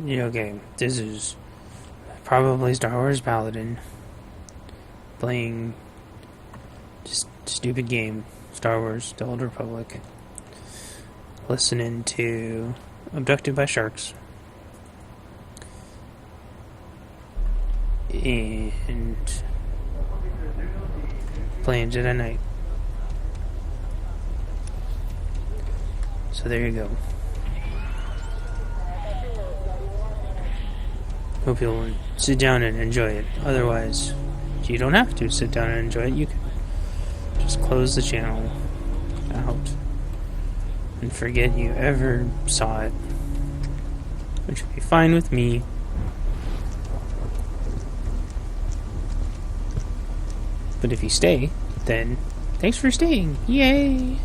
Okay, this is probably Star Wars Paladin playing just stupid game, Star Wars: The Old Republic, listening to Abducted by Sharks, and playing Jedi Knight. So there you go. Hope you'll sit down and enjoy it. Otherwise, you don't have to sit down and enjoy it. You can just close the channel out and forget you ever saw it, which would be fine with me. But if you stay, then thanks for staying. Yay!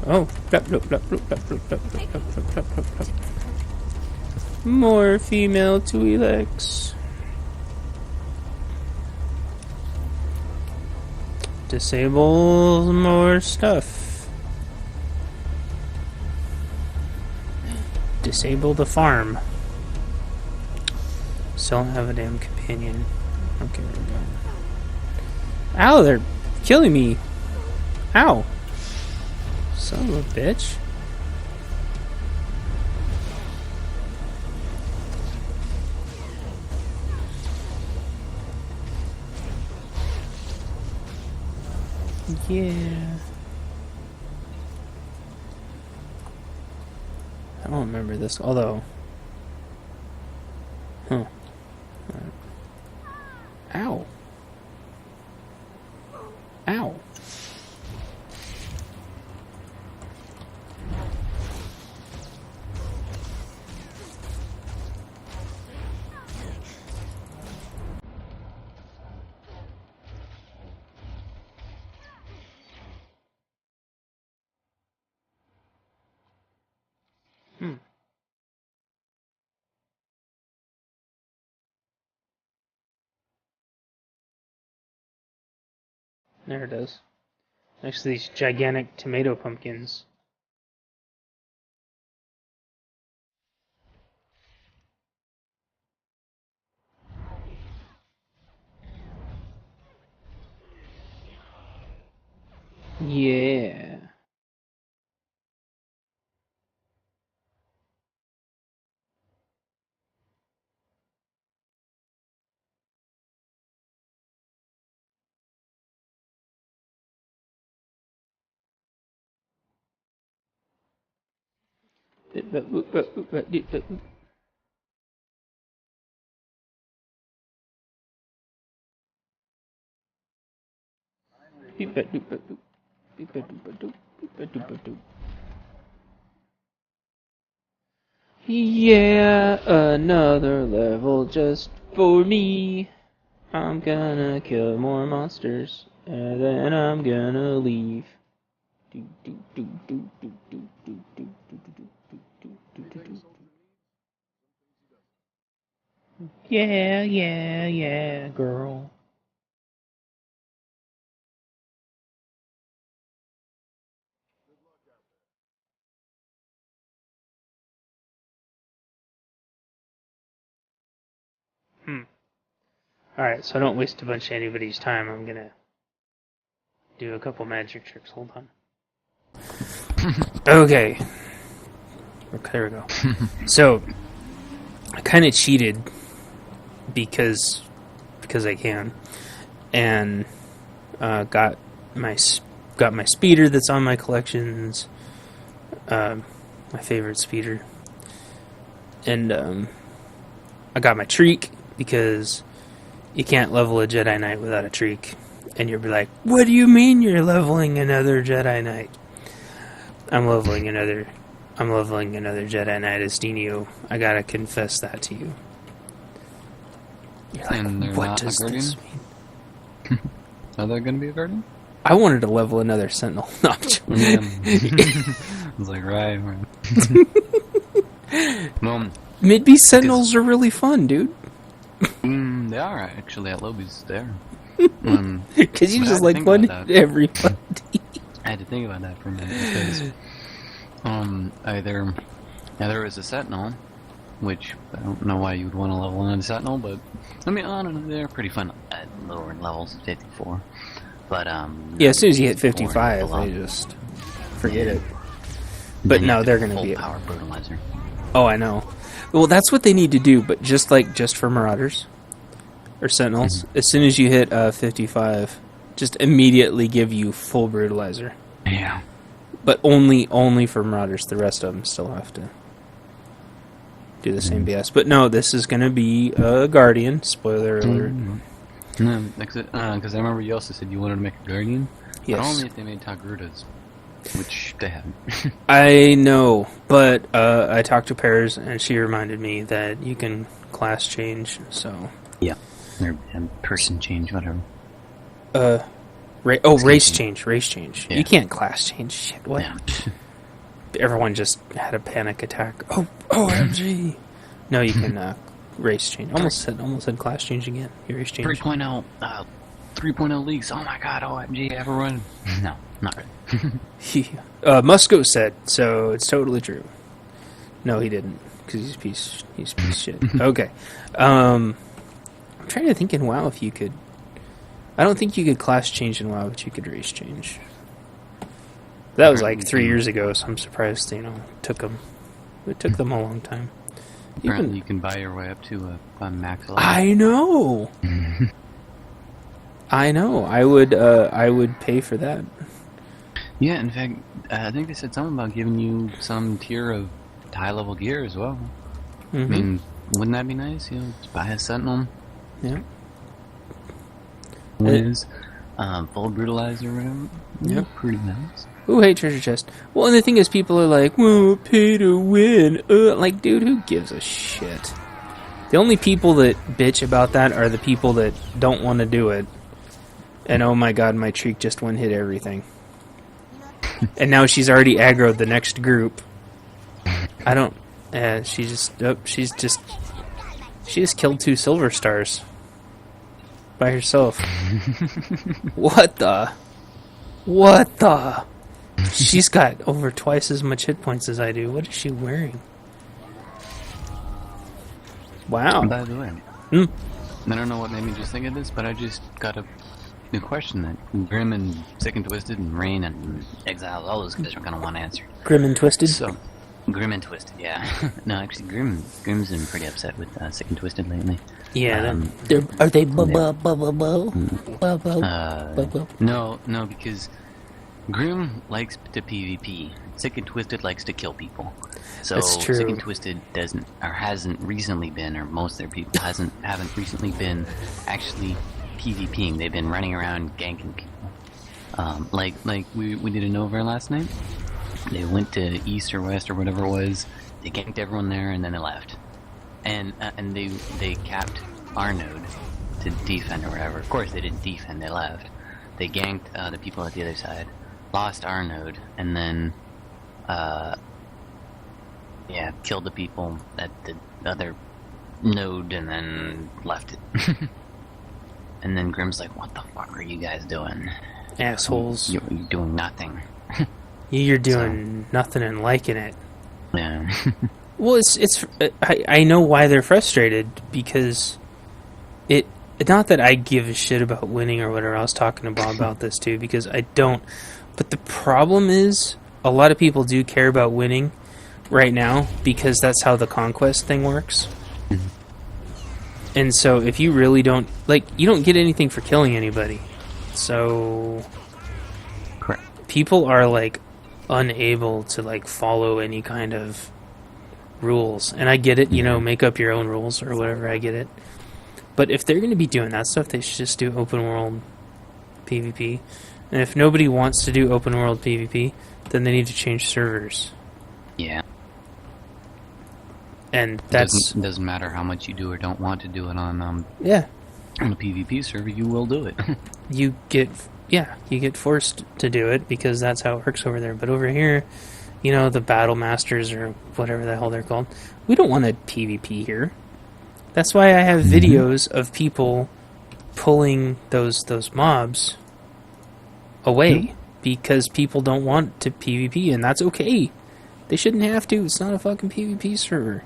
Oh, blop, blop, blop, blop, blop, blop, blop, blop, blop, blop, blop, blop. More female Twi'leks. Disable more stuff. Disable the farm. Still don't have a damn companion. Okay, there we go. Ow, they're killing me. Ow. Son of a bitch. Yeah. I don't remember this, although... Huh. Ow. Ow. There it is. Next to these gigantic tomato pumpkins. Yeah. Yeah, another level just for me. I'm gonna kill more monsters, and then I'm gonna leave. Yeah, yeah, yeah, girl. Alright, so I don't waste a bunch of anybody's time. I'm gonna do a couple magic tricks. Hold on. Okay. There we go. So, I kind of cheated because I can, and got my speeder that's on my collections, my favorite speeder, and I got my treek because you can't level a Jedi Knight without a treek, and you'll be like, "What do you mean you're leveling another Jedi Knight?" I'm leveling another Jedi Knight as Dino. I gotta confess that to you. You're like, what does this mean? Are there gonna be a guardian? I wanted to level another Sentinel. No, I'm joking. I was like, right. Well, Mid-beast Sentinels are really fun, dude. They are actually at Lobby's there. Because you just like one every Monday. I had to think about that for a minute because Either is a Sentinel, which I don't know why you would want to level on a Sentinel, but I mean, I don't know, they're pretty fun at lower levels, 54. But yeah, as soon as you hit 55, below, they just forget it. then But you no, have they're the going to full be. power brutalizer. Oh, I know. Well, that's what they need to do, but just for Marauders or Sentinels, as soon as you hit 55, just immediately give you full brutalizer. Yeah. But only for Marauders. The rest of them still have to do the same BS. But no, this is going to be a Guardian. Spoiler alert. No, because I remember you also said you wanted to make a Guardian. Yes. But only if they made Togrutas, which they haven't. I know, but I talked to Pears, and she reminded me that you can class change, so... Yeah. Or person change, whatever. Race change. Yeah. You can't class change. Shit, what? Yeah. Everyone just had a panic attack. Oh, OMG! No, you can race change. Almost said class change again. Your race change. 3.0, 3.0 leaks. Oh my god, OMG, everyone. No, not really. Musco said, so it's totally true. No, he didn't, because he's a piece of shit. Okay. I'm trying to think in WoW if you could... I don't think you could class change in WoW, but you could race change. That was like 3 years ago, so I'm surprised, it took them a long time. Apparently you can buy your way up to a max level. I know! I know. I would pay for that. Yeah, in fact, I think they said something about giving you some tier of high-level gear as well. Mm-hmm. I mean, wouldn't that be nice? Just buy a Sentinel. Yeah. Wiz, full brutalizer or whatever. Yep. Pretty nice. Ooh, hey, treasure chest. Well, and the thing is, people are like, well, pay to win. Like, dude, who gives a shit? The only people that bitch about that are the people that don't want to do it. And oh my god, my Treek just one-hit everything. And now she's already aggroed the next group. I don't... she just killed 2 silver stars. By herself. What the? She's got over twice as much hit points as I do. What is she wearing? Wow. By the way, I don't know what made me just think of this, but I just got a question that Grim and Sick and Twisted and Rain and Exile, all those guys are going to want answered. Grim and Twisted? So, Grim and Twisted, yeah. No, actually, Grim's been pretty upset with Sick and Twisted lately. Yeah, are they No, because Grim likes to PvP. Sick and Twisted likes to kill people. So That's true. Sick and Twisted hasn't recently been, or most of their people haven't recently been actually PvPing. They've been running around ganking people. Like we did a Nova last night. They went to East or West or whatever it was. They ganked everyone there and then they left. And they capped our node to defend or whatever. Of course they didn't defend, they left. They ganked the people at the other side, lost our node, and then killed the people at the other node and then left it. And then Grim's like, what the fuck are you guys doing? Assholes. You're doing nothing. You're doing nothing and liking it. Yeah. Well, I know why they're frustrated, because it's not that I give a shit about winning or whatever. I was talking to Bob about this too, because I don't. But the problem is, a lot of people do care about winning right now, because that's how the conquest thing works. Mm-hmm. And so if you really don't, you don't get anything for killing anybody. So Correct. People are unable to follow any kind of rules. And I get it, make up your own rules or whatever, I get it. But if they're going to be doing that stuff, they should just do open world PvP. And if nobody wants to do open world PvP, then they need to change servers. Yeah. And that's... Doesn't matter how much you do or don't want to do it on on a PvP server, you will do it. You get forced to do it because that's how it works over there. But over here, the Battle Masters or whatever the hell they're called, we don't want to PvP here. That's why I have videos of people pulling those mobs away, because people don't want to PvP, and that's okay. They shouldn't have to. It's not a fucking PvP server.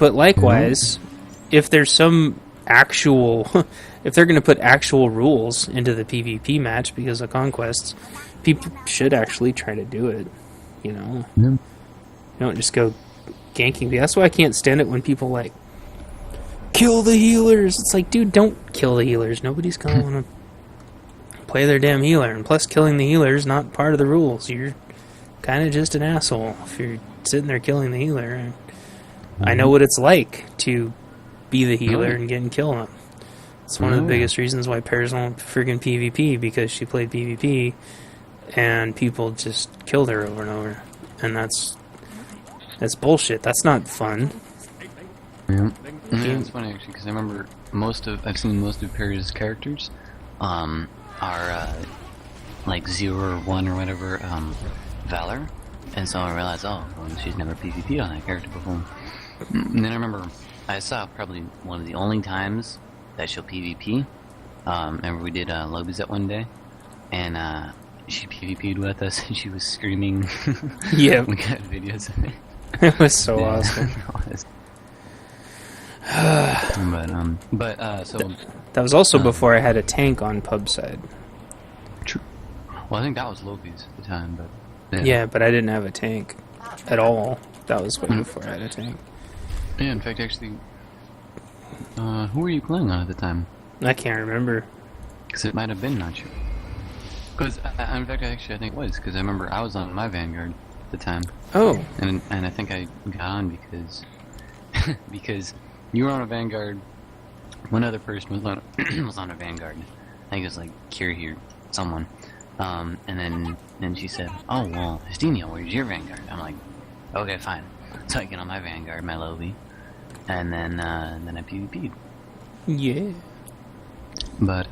But likewise, if there's some actual... if they're going to put actual rules into the PvP match because of conquests, people should actually try to do it. You know? Yeah. Don't just go ganking. That's why I can't stand it when people, like, kill the healers. It's like, dude, don't kill the healers. Nobody's going to want to play their damn healer. And plus, killing the healer is not part of the rules. You're kind of just an asshole if you're sitting there killing the healer. And I know what it's like to be the healer and get and kill them. It's one of the biggest reasons why Pears don't friggin' PvP, because she played PvP and people just killed her over and over. And that's bullshit. That's not fun. Yeah, it's funny actually, because I remember I've seen most of Perry's characters are like 0 or 1 or whatever Valor, and so I realized, well, she's never PvP on that character before. And then I remember I saw probably one of the only times that she'll PvP. Remember we did lobbies that one day, and she PvP'd with us, and she was screaming. Yeah, we got videos of it. It was so awesome. So that was also before I had a tank on pub side. True. Well, I think that was Loki's at the time, but yeah, but I didn't have a tank at all. That was way before I had a tank. Yeah, in fact, actually, who were you playing on at the time? I can't remember. Because it might have been not you. Because, in fact, I think it was, because I remember I was on my Vanguard at the time. Oh. And I think I got on because because you were on a Vanguard, one other person was on was on a Vanguard. I think it was like Kira here, someone. And then she said, "Oh well, Estinio, where's your Vanguard?" I'm like, "Okay, fine." So I get on my Vanguard, my lobby, and then I PvP'd. Yeah. But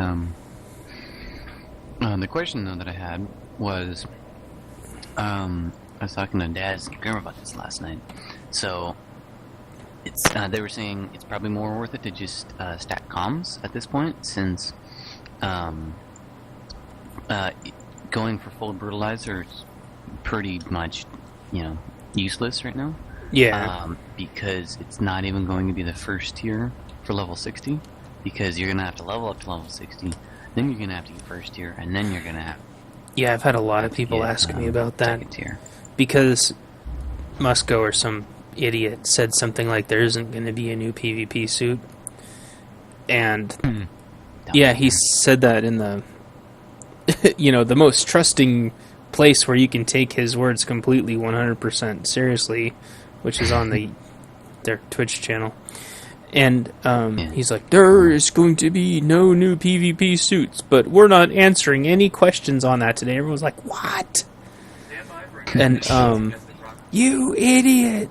the question though that I had was, I was talking to Daz and Grimmer about this last night. So it's they were saying it's probably more worth it to just stack comms at this point, since going for full brutalizer is pretty much, useless right now. Yeah. Because it's not even going to be the first tier for level 60, because you're gonna have to level up to level 60, then you're gonna have to get first tier, and then you're gonna have. Yeah, I've had a lot of people ask me about that. Second tier. Because Musco or some idiot said something like there isn't going to be a new PvP suit. And yeah, he said that in the the most trusting place where you can take his words completely 100% seriously, which is on their Twitch channel. And he's like, there is going to be no new PvP suits, but we're not answering any questions on that today. Everyone's like, what? And you idiot.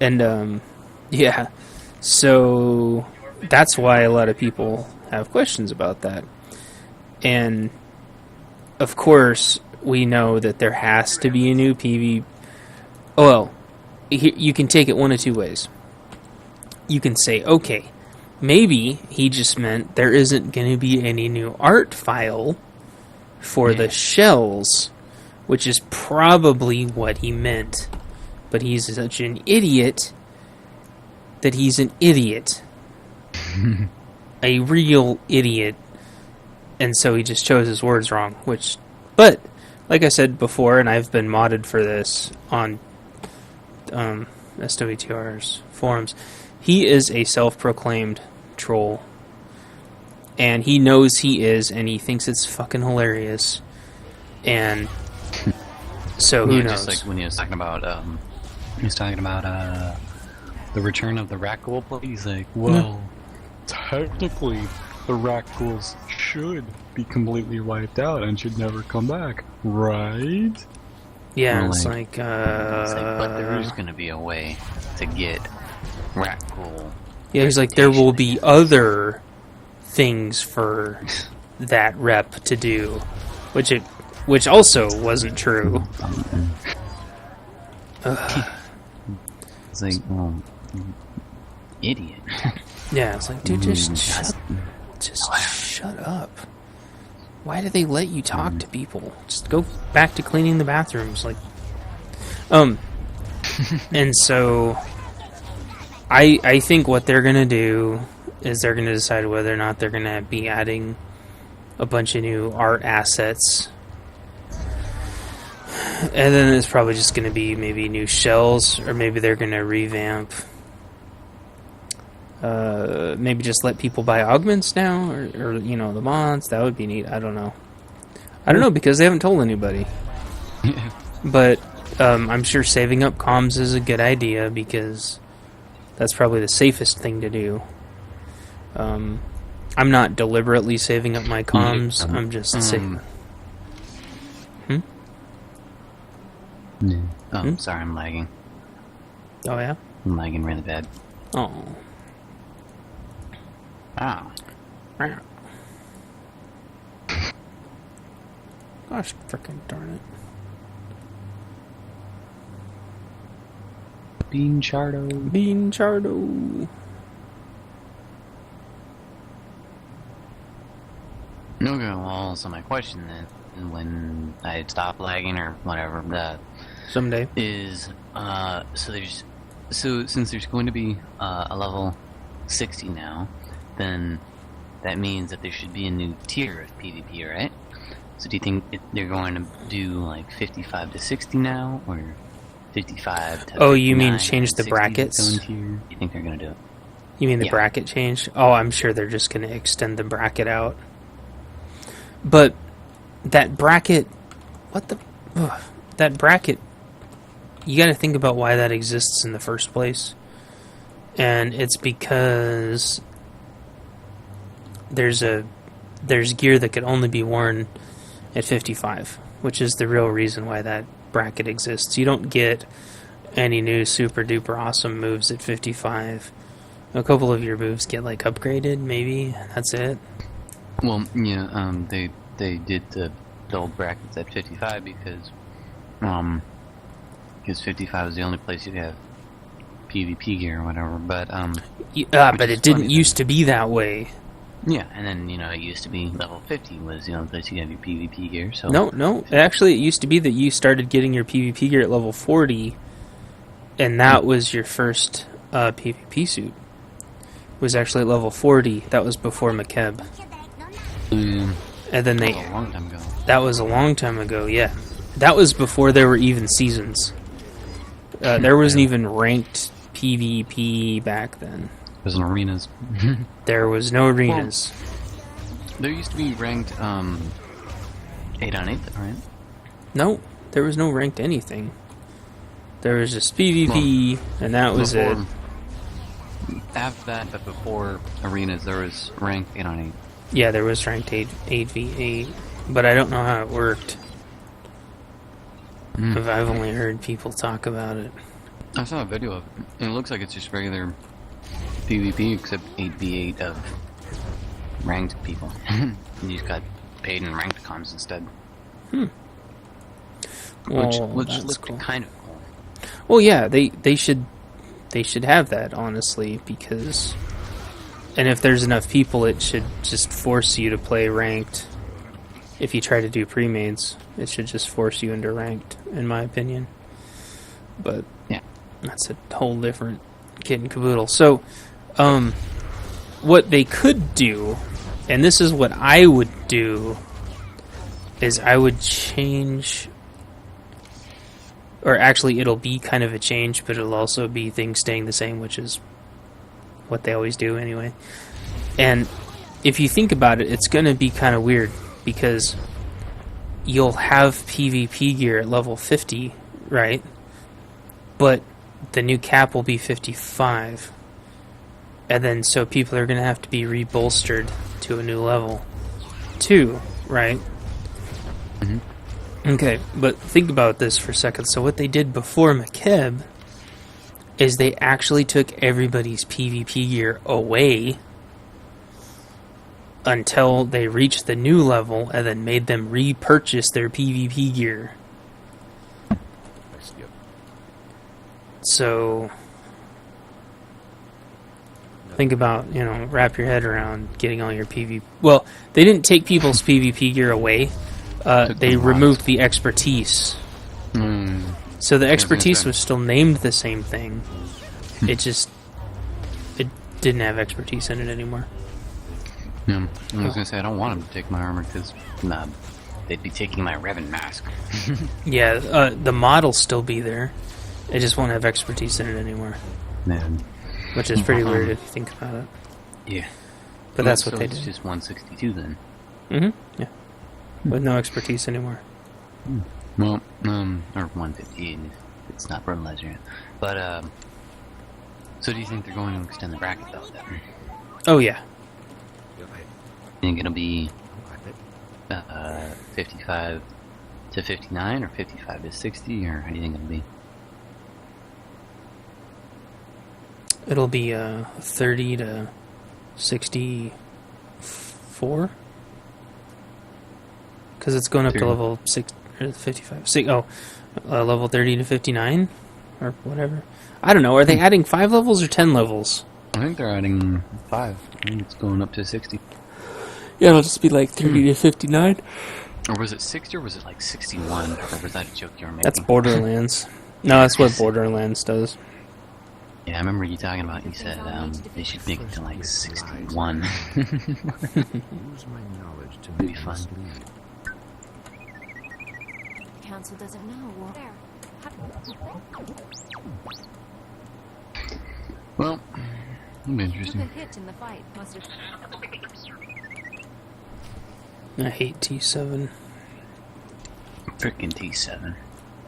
And yeah, so that's why a lot of people have questions about that. And of course we know that there has to be a new PvP. Well, you can take it one of two ways. You can say, okay, maybe he just meant there isn't going to be any new art file for the shells, which is probably what he meant. But he's such an idiot that he's an idiot. A real idiot. And so he just chose his words wrong. But, like I said before, and I've been modded for this on SWTR's forums, he is a self-proclaimed troll. And he knows he is, and he thinks it's fucking hilarious. And so who knows? Just like when he was talking about the return of the Rakghoul play, he's like, well, technically the Rakghouls should be completely wiped out and should never come back, right? Yeah, it's like, but there is going to be a way to get Rakghoul. Yeah, he's like, there will be other things for that rep to do, which also wasn't true. It's like, idiot. Yeah, it's like, dude, just shut up. Why do they let you talk to people? Just go back to cleaning the bathrooms. Like, And so I think what they're gonna do is they're gonna decide whether or not they're gonna be adding a bunch of new art assets. And then it's probably just gonna be maybe new shells, or maybe they're gonna revamp. Maybe just let people buy augments now, or you know, the mods. That would be neat. I don't know. Because they haven't told anybody. But I'm sure saving up comms is a good idea, because that's probably the safest thing to do. I'm not deliberately saving up my comms. I'm just saving. Sorry, I'm lagging. Oh yeah. I'm lagging really bad. Oh. Oh. Gosh, frickin' darn it. Bean Chardo. Bean Chardo. Okay, well, so my question then, when I stop lagging or whatever, Someday. is, so since there's going to be a level 60 now, then that means that there should be a new tier of PvP, right? So do you think they're going to do like 55 to 60 now, or 55 to 59, you mean change the brackets? You think they're going to do it? You mean the bracket change? Oh, I'm sure they're just going to extend the bracket out. But that bracket, that bracket, you got to think about why that exists in the first place. And it's because there's gear that could only be worn at 55, which is the real reason why that bracket exists. You don't get any new super duper awesome moves at 55. A couple of your moves get like upgraded, maybe. That's it. Well, yeah, they did the old brackets at 55 because 55 is the only place you have PvP gear or whatever. But but it didn't used to be that way. Yeah, and then it used to be level 50 was the only place you have your PvP gear. So no, actually, it used to be that you started getting your PvP gear at level 40, and that was your first PvP suit. Was actually at level 40. That was before McKeb. And then a long time ago. That was a long time ago, yeah. That was before there were even seasons. There wasn't even ranked PvP back then. There was no arenas. There was no arenas. Well, there used to be ranked 8 on 8, right? No, there was no ranked anything. There was just PvP, and that was it. After that, but before arenas, there was ranked 8 on 8. Yeah, there was ranked 8v8, but I don't know how it worked. I've only heard people talk about it. I saw a video of it, and it looks like it's just regular PvP, except 8v8 of ranked people. And you just got paid in ranked comms instead. Which looked cool. Kind of cool. Well, yeah, they should have that, honestly, because... And if there's enough people, it should just force you to play ranked. If you try to do pre-mades, it should just force you into ranked, in my opinion. But yeah, that's a whole different kit and caboodle. So, what they could do, and this is what I would do, is I would change... Or actually, it'll be kind of a change, but it'll also be things staying the same, which is what they always do anyway. And if you think about it, it's going to be kind of weird, because you'll have PvP gear at level 50, right? But the new cap will be 55. And then so people are going to have to be rebolstered to a new level too, right? Okay, but think about this for a second. So what they did before McKeb is they actually took everybody's PvP gear away until they reached the new level, and then made them repurchase their PvP gear. So think about, wrap your head around getting all your PvP... Well, they didn't take people's PvP gear away. They removed the expertise. So the expertise was still named the same thing. It didn't have expertise in it anymore. Yeah, I was gonna say I don't want them to take my armor because they'd be taking my Revan mask. Yeah, the mod'll still be there. It just won't have expertise in it anymore. Man. Which is pretty weird if you think about it. Yeah. But that's what they it's did. just 162 then. Yeah. With no expertise anymore. Well, or 158 if it's not fertilizer yet. But, so do you think they're going to extend the bracket though then? Oh yeah. Think it'll be 55 to 59 or 55 to 60, or how do you think it'll be? It'll be 30 to 64. Because it's going up to level 6 or 55. Level 30 to 59 or whatever. I don't know. Are they adding 5 levels or 10 levels? I think they're adding 5. I think it's going up to 60. Yeah, it'll just be like 30 to 59. Or was it 60 or was it like 61? Or was that a joke you were making? That's Borderlands. No, that's what Borderlands does. Yeah, I remember you talking about, you said they should make it to like 61. It'd be fun. Council doesn't know. Well, it'll be interesting. Hit in the fight. Must have... I hate T7. Frickin' T7.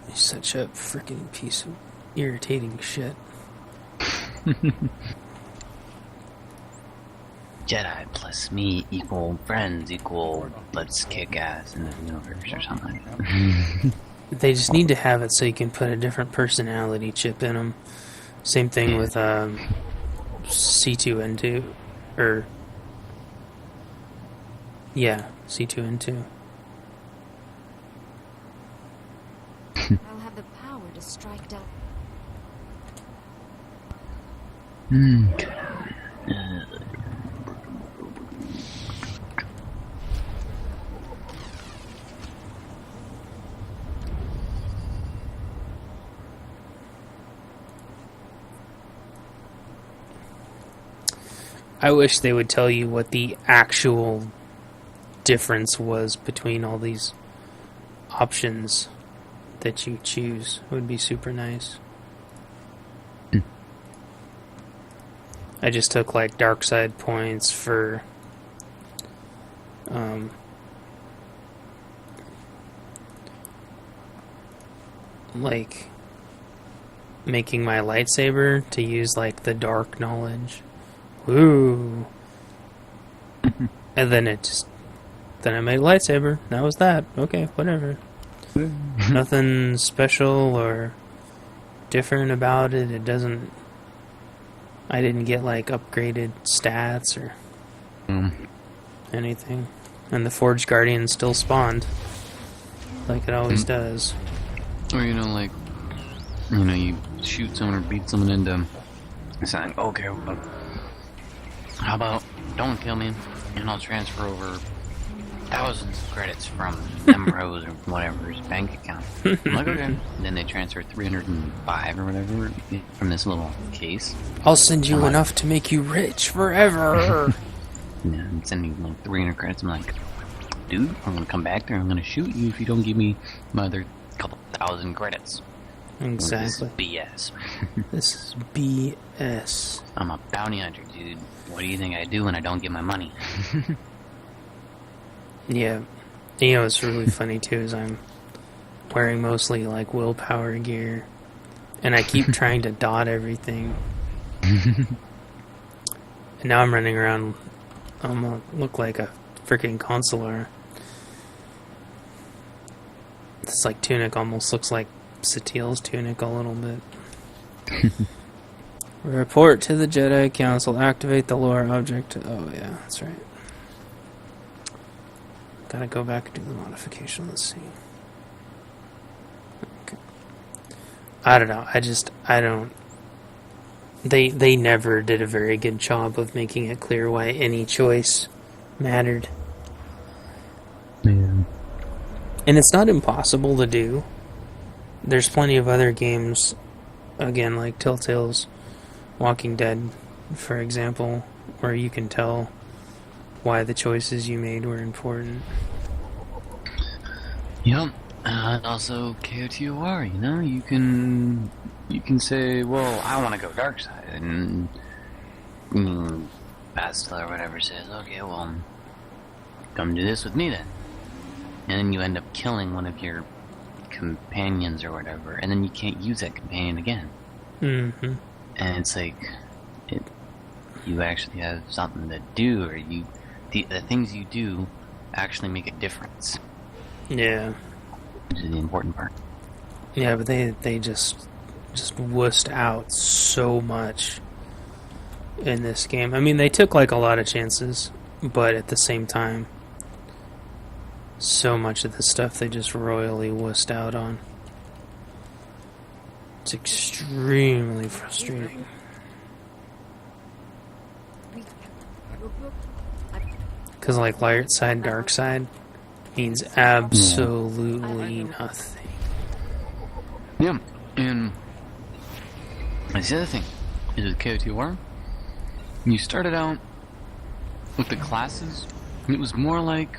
He's such a freaking piece of irritating shit. Jedi plus me equal friends equal let's kick ass in the universe or something like that. They just need to have it so you can put a different personality chip in them. Same thing with C2N2. Or... yeah, C2N2. I'll have the power to strike down. I wish they would tell you what the actual difference was between all these options that you choose. It would be super nice. I just took like dark side points for like making my lightsaber to use like the dark knowledge. Ooh. And then then I made a lightsaber. That was that. Okay, whatever. Nothing special or different about it. It doesn't... I didn't get like upgraded stats or anything. And the Forged Guardian still spawned. Like it always does. Or like, you shoot someone or beat someone into saying, okay, well, how about don't kill me and I'll transfer over thousands of credits from Emrose or whatever's bank account. I'm like, okay. And then they transfer 305 or whatever from this little case. I'll send you enough to make you rich forever. Yeah, and send me like 300 credits. I'm like, dude, I'm gonna come back there. I'm gonna shoot you if you don't give me my other couple thousand credits. Exactly. This is BS. This is BS. I'm a bounty hunter, dude. What do you think I do when I don't get my money? Yeah. You know what's really funny too is I'm wearing mostly like willpower gear. And I keep trying to dot everything. And now I'm running around. I'm gonna look like a freaking consular. This like tunic almost looks like Satil's tunic a little bit. Report to the Jedi Council. Activate the lore object. Oh yeah, that's right. Gotta go back and do the modification. Let's see. Okay. I don't know. I don't. They never did a very good job of making it clear why any choice mattered. Yeah. And it's not impossible to do. there's plenty of other games, again, like Telltale's Walking Dead, for example, where you can tell why the choices you made were important. Yep. And also KOTOR, you know, you can say, well, I want to go dark side, and Bastila or whatever says, okay, well, come do this with me then. And then you end up killing one of your companions or whatever, and then you can't use that companion again. Mm-hmm. And it's like, you actually have something to do, or the things you do actually make a difference. Yeah. Which is the important part. Yeah, but they just wussed out so much in this game. I mean, they took like a lot of chances, but at the same time, so much of the stuff they just royally wussed out on. It's extremely frustrating. Because like light side, dark side means absolutely nothing. Yeah, and that's the other thing, is with KOTOR, you started out with the classes, and it was more like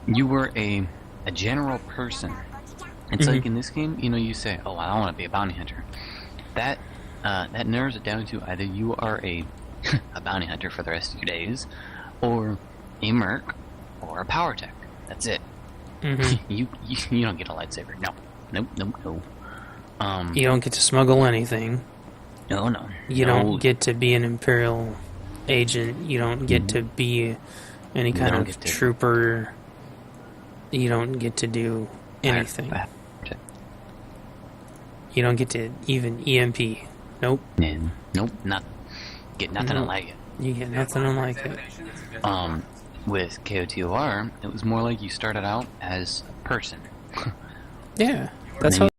you were a general person. It's like in this game, you know, you say, oh, I want to be a bounty hunter. That narrows it down to either you are a bounty hunter for the rest of your days, or a merc, or a power tech. That's it. Mm-hmm. You don't get a lightsaber. No. Nope. You don't get to smuggle anything. No. You don't get to be an Imperial agent. You don't get to be any kind of trooper. You don't get to do anything. You don't get to even EMP. Nope. Nope, nothing. Get nothing like it. You get nothing like it. With KOTOR, it was more like you started out as a person. Yeah, that's how